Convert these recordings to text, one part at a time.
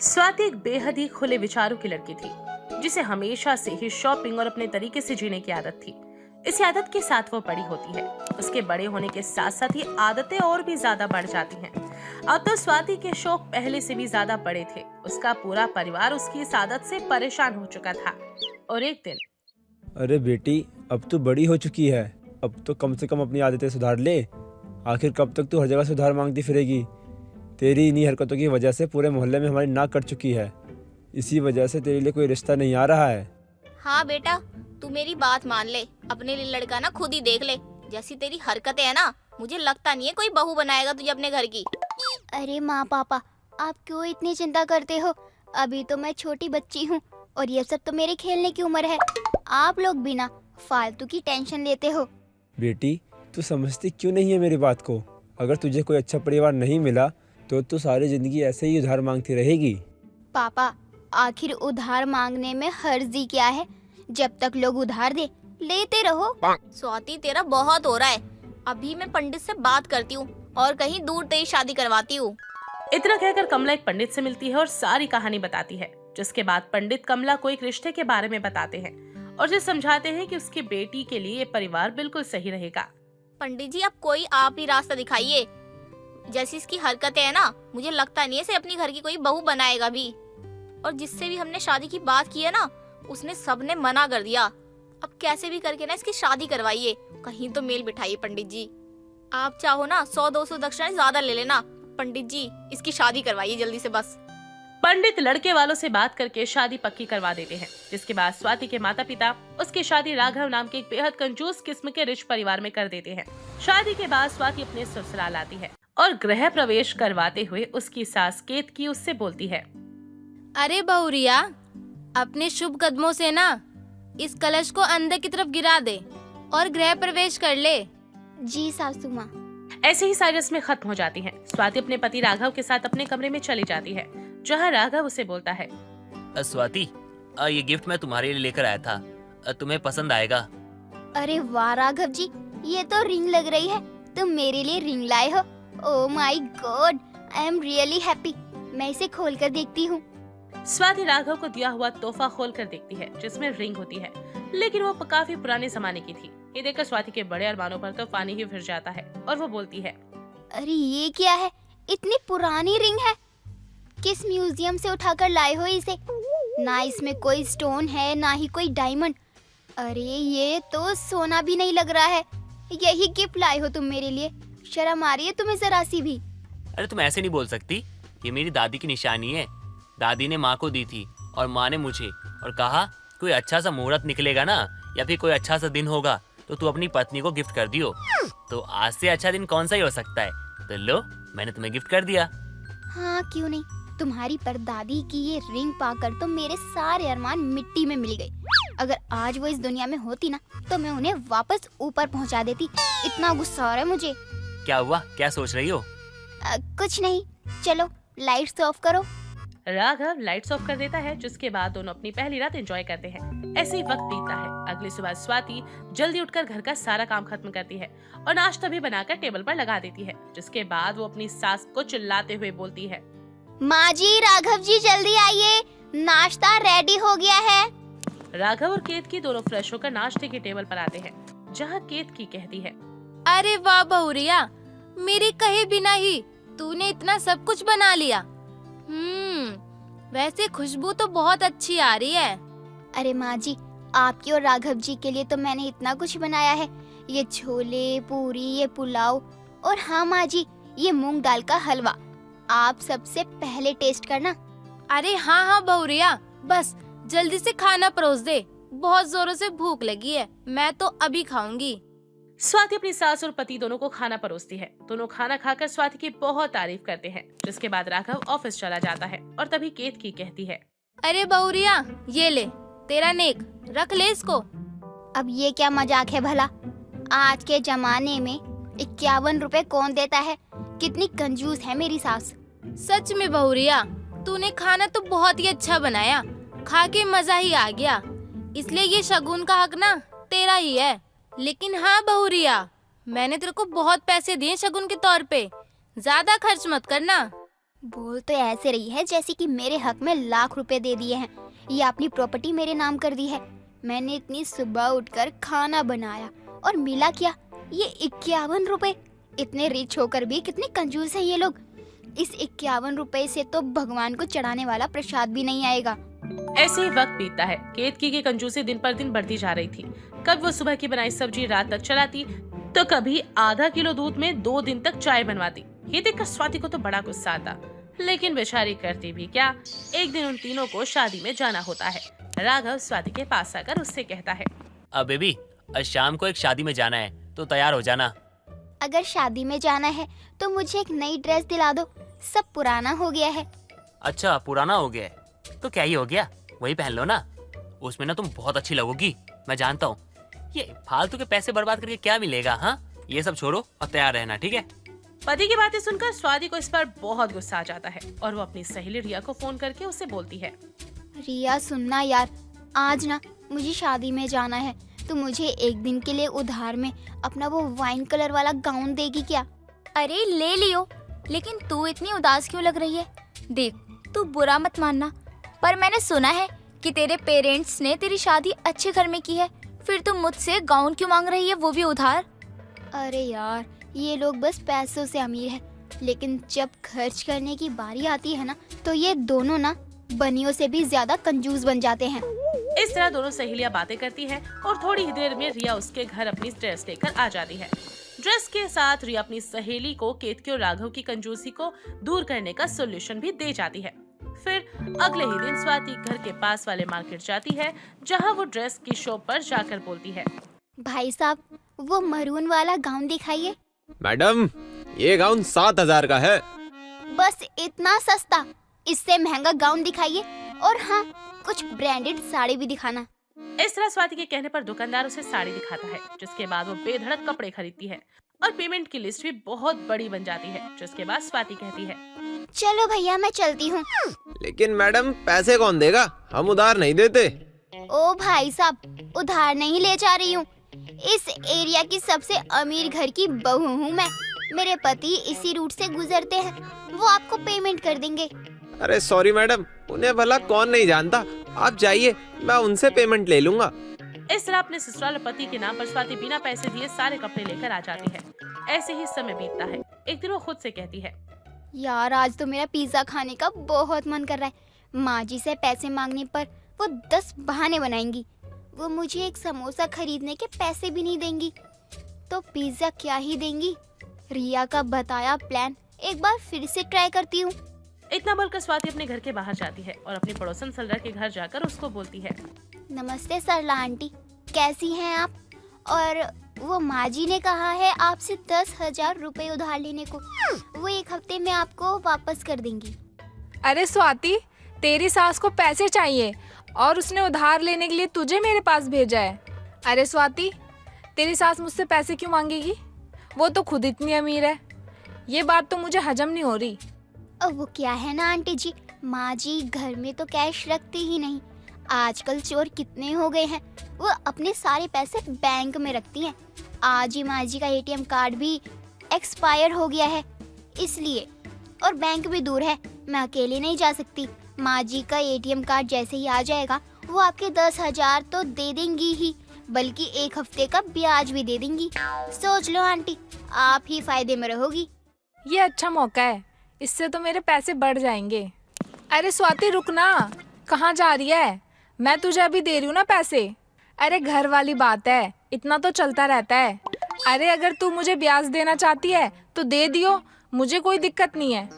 स्वाति एक बेहद ही खुले विचारों की लड़की थी, जिसे हमेशा से ही शॉपिंग और अपने तरीके से जीने की आदत थी। इस आदत के साथ वो बड़ी होती है। उसके बड़े होने के साथ साथ ही आदतें और भी ज्यादा बढ़ जाती हैं। अब तो स्वाति के शौक पहले से भी ज्यादा बड़े थे। उसका पूरा परिवार उसकी इस आदत से परेशान हो चुका था। और एक दिन, अरे बेटी, अब तू बड़ी हो चुकी है। अब तो कम से कम अपनी आदतें सुधार ले। आखिर कब तक तू हर जगह सुधार मांगती फिरेगी? तेरी इन्हीं हरकतों की वजह से पूरे मोहल्ले में हमारी नाक कट चुकी है। इसी वजह से तेरे लिए कोई रिश्ता नहीं आ रहा है। हाँ बेटा, तू मेरी बात मान ले। अपने लिए लड़का ना खुद ही देख ले। जैसी तेरी हरकतें है ना, मुझे लगता नहीं है कोई बहू बनाएगा तुझे अपने घर की। अरे माँ पापा, आप क्यों इतनी चिंता करते हो? अभी तो मैं छोटी बच्ची हूँ और ये सब तो मेरे खेलने की उम्र है। आप लोग भी ना फालतू की टेंशन लेते हो। बेटी, तू समझती क्यों नहीं है मेरी बात को? अगर तुझे कोई अच्छा परिवार नहीं मिला तो तू सारी जिंदगी ऐसे ही उधार मांगती रहेगी। पापा, आखिर उधार मांगने में हर्जी क्या है? जब तक लोग उधार दे लेते रहो। स्वाति, तेरा बहुत हो रहा है। अभी मैं पंडित से बात करती हूँ और कहीं दूर तेरी शादी करवाती हूँ। इतना कहकर कमला एक पंडित से मिलती है और सारी कहानी बताती है। जिसके बाद पंडित कमला को एक रिश्ते के बारे में बताते हैं और उसे समझाते हैं कि उसकी बेटी के लिए ये परिवार बिल्कुल सही रहेगा। पंडित जी, आप ही रास्ता दिखाइए। जैसी इसकी हरकतें है ना, मुझे लगता नहीं है इसे अपनी घर की कोई बहू बनाएगा भी। और जिससे भी हमने शादी की बात की है ना, उसने सबने मना कर दिया। अब कैसे भी करके ना इसकी शादी करवाइए। कहीं तो मेल बिठाइए पंडित जी। आप चाहो ना 100-200 दक्षिणा ज्यादा ले लेना। पंडित जी, इसकी शादी करवाइए जल्दी से बस। पंडित लड़के वालों से बात करके शादी पक्की करवा देते हैं। जिसके बाद स्वाति के माता पिता उसकी शादी राघव नाम के एक बेहद कंजूस किस्म के रिच परिवार में कर देते हैं। शादी के बाद स्वाति अपने ससुराल आती है और गृह प्रवेश करवाते हुए उसकी सास केतकी उससे बोलती है, अरे बहुरिया, अपने शुभ कदमों से ना इस कलश को अंदर की तरफ गिरा दे और गृह प्रवेश कर ले। जी सासू माँ। ऐसे ही सारी रस्में खत्म हो जाती हैं। स्वाति अपने पति राघव के साथ अपने कमरे में चली जाती है, जहां राघव उसे बोलता है, स्वाति, ये गिफ्ट मैं तुम्हारे लिए लेकर आया था। तुम्हें पसंद आएगा। अरे वाह राघव जी, ये तो रिंग लग रही है। तुम मेरे लिए रिंग लाए हो? Oh my God, I am really happy. मैं इसे खोल कर देखती हूँ। स्वाति राघव को दिया हुआ तोहफा खोल कर देखती है, जिसमें रिंग होती है, लेकिन वो काफी पुराने जमाने की थी। ये देखकर स्वाति के बड़े अरमानों पर तो पानी ही फिर जाता है और वो बोलती है, अरे ये क्या है? इतनी पुरानी रिंग है। किस म्यूजियम से उठाकर लाए हो इसे? ना इसमें कोई स्टोन है, ना ही कोई डायमंड। अरे ये तो सोना भी नहीं लग रहा है। यही गिफ्ट लाए हो तुम मेरे लिए? शर्म आ रही है तुम्हें जरा सी भी? अरे तुम ऐसे नहीं बोल सकती। ये मेरी दादी की निशानी है। दादी ने माँ को दी थी और माँ ने मुझे, और कहा कोई अच्छा सा मुहूर्त निकलेगा ना, या फिर कोई अच्छा सा दिन होगा तो तू अपनी पत्नी को गिफ्ट कर दियो। तो आज से अच्छा दिन कौन सा ही हो सकता है? तो लो, मैंने तुम्हें गिफ्ट कर दिया। हाँ क्यों नहीं। तुम्हारी परदादी की ये रिंग पाकर तो मेरे सारे अरमान मिट्टी में मिल गए। अगर आज वो इस दुनिया में होती ना, तो मैं उन्हें वापस ऊपर पहुंचा देती। इतना गुस्सा आ रहा है मुझे। क्या हुआ? क्या सोच रही हो? कुछ नहीं, चलो लाइट्स ऑफ करो। राघव लाइट्स ऑफ कर देता है, जिसके बाद दोनों अपनी पहली रात एंजॉय करते हैं। ऐसे ही वक्त बीतता है। अगली सुबह स्वाति जल्दी उठकर घर का सारा काम खत्म करती है और नाश्ता भी बनाकर टेबल पर लगा देती है। जिसके बाद वो अपनी सास को चिल्लाते हुए बोलती है, माँ जी, राघव जी जल्दी आइए, नाश्ता रेडी हो गया है। राघव और केतकी दोनों फ्रेश होकर नाश्ते के टेबल पर आते हैं, जहाँ केतकी कहती है, अरे वाह बहुरिया, मेरे कहे बिना ही तूने इतना सब कुछ बना लिया। वैसे खुशबू तो बहुत अच्छी आ रही है। अरे माँ जी, आपकी और राघव जी के लिए तो मैंने इतना कुछ बनाया है। ये छोले, पूरी, ये पुलाव, और हाँ माँ जी, ये मूंग दाल का हलवा। आप सबसे पहले टेस्ट करना। अरे हाँ हाँ बहुरिया, बस जल्दी से खाना परोस दे। बहुत जोरों से भूख लगी है। मैं तो अभी खाऊंगी। स्वाति अपनी सास और पति दोनों को खाना परोसती है। दोनों खाना खाकर स्वाति की बहुत तारीफ करते हैं। जिसके बाद राघव ऑफिस चला जाता है और तभी केतकी कहती है, अरे बहुरिया, ये ले तेरा नेक, रख ले इसको। अब ये क्या मजाक है भला? आज के जमाने में 51 रुपए कौन देता है? कितनी कंजूस है मेरी सास। सच में बहुरिया, तूने खाना तो बहुत ही अच्छा बनाया। खा के मजा ही आ गया। इसलिए ये शगुन का हक ना तेरा ही है। लेकिन हाँ बहुरिया, मैंने तेरे को बहुत पैसे दिए शगुन के तौर पे। ज्यादा खर्च मत करना। बोल तो ऐसे रही है जैसे कि मेरे हक में लाख रुपए दे दिए हैं या अपनी प्रॉपर्टी मेरे नाम कर दी है। मैंने इतनी सुबह उठकर खाना बनाया और मिला क्या, ये 51 रुपए। इतने रिच होकर भी कितने कंजूस हैं ये लोग। इस 51 रुपए से तो भगवान को चढ़ाने वाला प्रसाद भी नहीं आएगा। ऐसे ही वक्त बीतता है। केतकी की कंजूसी दिन पर दिन बढ़ती जा रही थी। कब वो सुबह की बनाई सब्जी रात तक चलाती, तो कभी आधा किलो दूध में 2 दिन तक चाय बनवाती। ये देखकर स्वाति को तो बड़ा गुस्सा आता, लेकिन बेचारी करती भी क्या। एक दिन उन तीनों को शादी में जाना होता है। राघव स्वाति के पास आकर उससे कहता है, अब बेबी, आज शाम को एक शादी में जाना है, तो तैयार हो जाना। अगर शादी में जाना है तो मुझे एक नई ड्रेस दिला दो, सब पुराना हो गया है। अच्छा, पुराना हो गया है तो क्या ही हो गया, वही पहन लो ना। उसमें ना तुम बहुत अच्छी लगोगी, मैं जानता हूँ। ये फालतू के पैसे बर्बाद करके क्या मिलेगा? हाँ, ये सब छोड़ो और तैयार रहना, ठीक है? पति की बातें सुनकर स्वाति को इस पर बहुत गुस्सा आ जाता है और वो अपनी सहेली रिया को फोन करके उससे बोलती है, रिया सुनना यार, आज ना मुझे शादी में जाना है, तो मुझे एक दिन के लिए उधार में अपना वो वाइन कलर वाला गाउन देगी क्या? अरे ले लियो, लेकिन तू इतनी उदास क्यों लग रही है? देख, तू बुरा मत मानना, पर मैंने सुना है कि तेरे पेरेंट्स ने तेरी शादी अच्छे घर में की है, फिर तुम मुझसे गाउन क्यों मांग रही है, वो भी उधार? अरे यार, ये लोग बस पैसों से अमीर है, लेकिन जब खर्च करने की बारी आती है ना, तो ये दोनों ना बनियों से भी ज्यादा कंजूस बन जाते हैं। इस तरह दोनों सहेलियां बातें करती हैं और थोड़ी ही देर में रिया उसके घर अपनी ड्रेस लेकर आ जाती है। ड्रेस के साथ रिया अपनी सहेली को केतकी और राघव की कंजूसी को दूर करने का सोल्यूशन भी दे जाती है। फिर अगले ही दिन स्वाति घर के पास वाले मार्केट जाती है, जहां वो ड्रेस की शॉप पर जाकर बोलती है, भाई साहब, वो मरून वाला गाउन दिखाइए। मैडम, ये गाउन 7,000 का है। बस इतना सस्ता, इससे महंगा गाउन दिखाइए, और हाँ, कुछ ब्रांडेड साड़ी भी दिखाना। इस तरह स्वाति के कहने पर दुकानदार उसे साड़ी दिखाता है, जिसके बाद वो बेधड़क कपड़े खरीदती है और पेमेंट की लिस्ट भी बहुत बड़ी बन जाती है। जिसके बाद स्वाति कहती है, चलो भैया, मैं चलती हूँ। लेकिन मैडम, पैसे कौन देगा? हम उधार नहीं देते। ओ भाई साहब, उधार नहीं ले जा रही हूँ, इस एरिया की सबसे अमीर घर की बहू हूँ मैं। मेरे पति इसी रूट से गुजरते हैं, वो आपको पेमेंट कर देंगे। अरे सॉरी मैडम, उन्हें भला कौन नहीं जानता। आप जाइए, मैं उनसे पेमेंट ले लूंगा। इस तरह अपने ससुराल पति के नाम पर स्वाति बिना पैसे दिए सारे कपड़े लेकर आ जाती है। ऐसे ही समय बीतता है। एक दिन वो खुद से कहती है, यार, आज तो मेरा पिज्जा खाने का बहुत मन कर रहा है। माँ जी से पैसे मांगने पर वो 10 बहाने बनाएंगी। वो मुझे एक समोसा खरीदने के पैसे भी नहीं देंगी, तो पिज्जा क्या ही देंगी। रिया का बताया प्लान एक बार फिर से ट्राई करती हूँ। इतना बोलकर स्वाति अपने घर के बाहर जाती है और अपनी पड़ोसन सरला के घर जाकर उसको बोलती है, नमस्ते सरला आंटी, कैसी हैं आप? और वो माँ जी ने कहा है आपसे 10,000 रुपए उधार लेने को, वो 1 हफ्ते में आपको वापस कर देंगी। अरे स्वाति, तेरी सास को पैसे चाहिए और उसने उधार लेने के लिए तुझे मेरे पास भेजा है। अरे स्वाति, तेरी सास मुझसे पैसे क्यों मांगेगी? वो तो खुद इतनी अमीर है। ये बात तो मुझे हजम नहीं हो रही। अब वो क्या है ना आंटी जी, माँ जी घर में तो कैश रखती ही नहीं। आजकल चोर कितने हो गए हैं, वो अपने सारे पैसे बैंक में रखती हैं। आज ही माँ जी का एटीएम कार्ड भी एक्सपायर हो गया है, इसलिए, और बैंक भी दूर है, मैं अकेले नहीं जा सकती। माँ जी का एटीएम कार्ड जैसे ही आ जाएगा, वो आपके 10,000 तो दे देंगी ही, बल्कि 1 हफ्ते का ब्याज भी दे देंगी। सोच लो आंटी, आप ही फायदे में रहोगी। ये अच्छा मौका है, इससे तो मेरे पैसे बढ़ जाएंगे। अरे स्वाति, रुकना, कहाँ जा रही है? मैं तुझे अभी दे रही हूँ ना पैसे। अरे घर वाली बात है, इतना तो चलता रहता है। अरे अगर तू मुझे ब्याज देना चाहती है तो दे दियो, मुझे कोई दिक्कत नहीं है।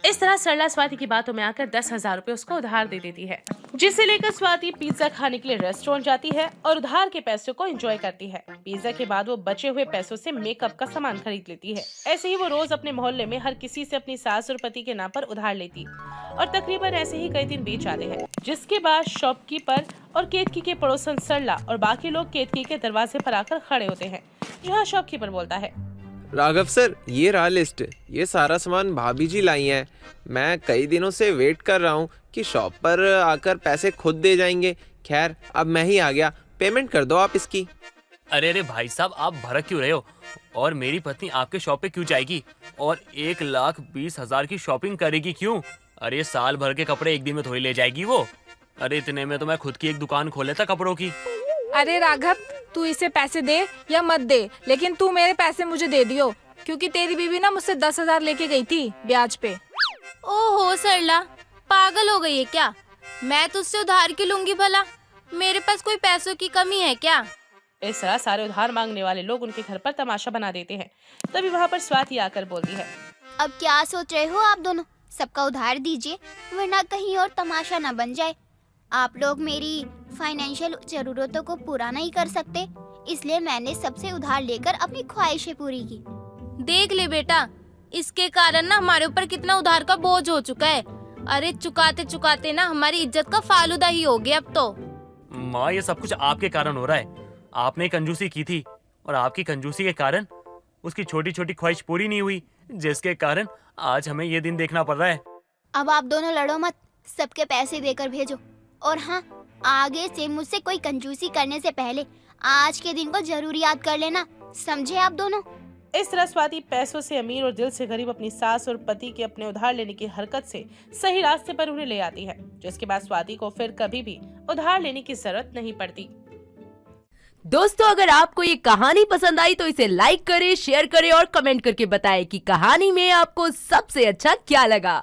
इस तरह सरला स्वाति की बातों में आकर 10,000 रुपए उसको उधार दे देती है, जिसे लेकर स्वाति पिज्जा खाने के लिए रेस्टोरेंट जाती है और उधार के पैसों को एंजॉय करती है। पिज्जा के बाद वो बचे हुए पैसों से मेकअप का सामान खरीद लेती है। ऐसे ही वो रोज अपने मोहल्ले में हर किसी से अपनी सास और पति के नाम पर उधार लेती और तकरीबन ऐसे ही कई दिन बीत जाते हैं। जिसके बाद शॉपकीपर और केतकी के पड़ोसन सरला और बाकी लोग केतकी के दरवाजे पर आकर खड़े होते हैं, जहाँ शॉपकीपर बोलता है, राघव सर, ये रहा लिस्ट। ये सारा सामान भाभी जी लाई हैं। मैं कई दिनों से वेट कर रहा हूँ कि शॉप पर आकर पैसे खुद दे जाएंगे। खैर, अब मैं ही आ गया, पेमेंट कर दो आप इसकी। अरे अरे भाई साहब, आप भड़क क्यों रहे हो? और मेरी पत्नी आपके शॉप पे क्यों जाएगी और 1,20,000 की शॉपिंग करेगी क्यों? अरे साल भर के कपड़े एक दिन में थोड़ी ले जाएगी वो। अरे इतने में तो मैं खुद की एक दुकान खोल लेता कपड़ों की। अरे राघव, तू इसे पैसे दे या मत दे, लेकिन तू मेरे पैसे मुझे दे दियो, क्योंकि तेरी बीवी ना मुझसे 10,000 लेके गई थी ब्याज पे। ओहो सरला, पागल हो गई है क्या? मैं तुझसे उधार क्यों लूंगी भला? मेरे पास कोई पैसों की कमी है क्या? इस तरह सारे उधार मांगने वाले लोग उनके घर पर तमाशा बना देते हैं। तभी वहाँ पर स्वाति आकर बोलती है, अब क्या सोच रहे हो आप दोनों? सबका उधार दीजिए, वरना कहीं और तमाशा न बन जाए। आप लोग मेरी फाइनेंशियल जरूरतों को पूरा नहीं कर सकते, इसलिए मैंने सबसे उधार लेकर अपनी ख्वाहिशें पूरी की। देख ले बेटा, इसके कारण ना हमारे ऊपर कितना उधार का बोझ हो चुका है। अरे चुकाते चुकाते ना हमारी इज्जत का फालूदा ही हो गया अब तो। माँ, ये सब कुछ आपके कारण हो रहा है। आपने कंजूसी की थी और आपकी कंजूसी के कारण उसकी छोटी छोटी ख्वाहिश पूरी नहीं हुई, जिसके कारण आज हमें ये दिन देखना पड़ रहा है। अब आप दोनों लड़ो मत, सबके पैसे देकर भेजो। और हाँ, आगे से मुझसे कोई कंजूसी करने से पहले आज के दिन को जरूर याद कर लेना, समझे आप दोनों? इस तरह स्वाति पैसों से अमीर और दिल से गरीब अपनी सास और पति के अपने उधार लेने की हरकत से सही रास्ते पर उन्हें ले आती है, जिसके बाद स्वाति को फिर कभी भी उधार लेने की जरूरत नहीं पड़ती। दोस्तों, अगर आपको ये कहानी पसंद आई तो इसे लाइक करें, शेयर करें और कमेंट करके बताएं कि कहानी में आपको सबसे अच्छा क्या लगा।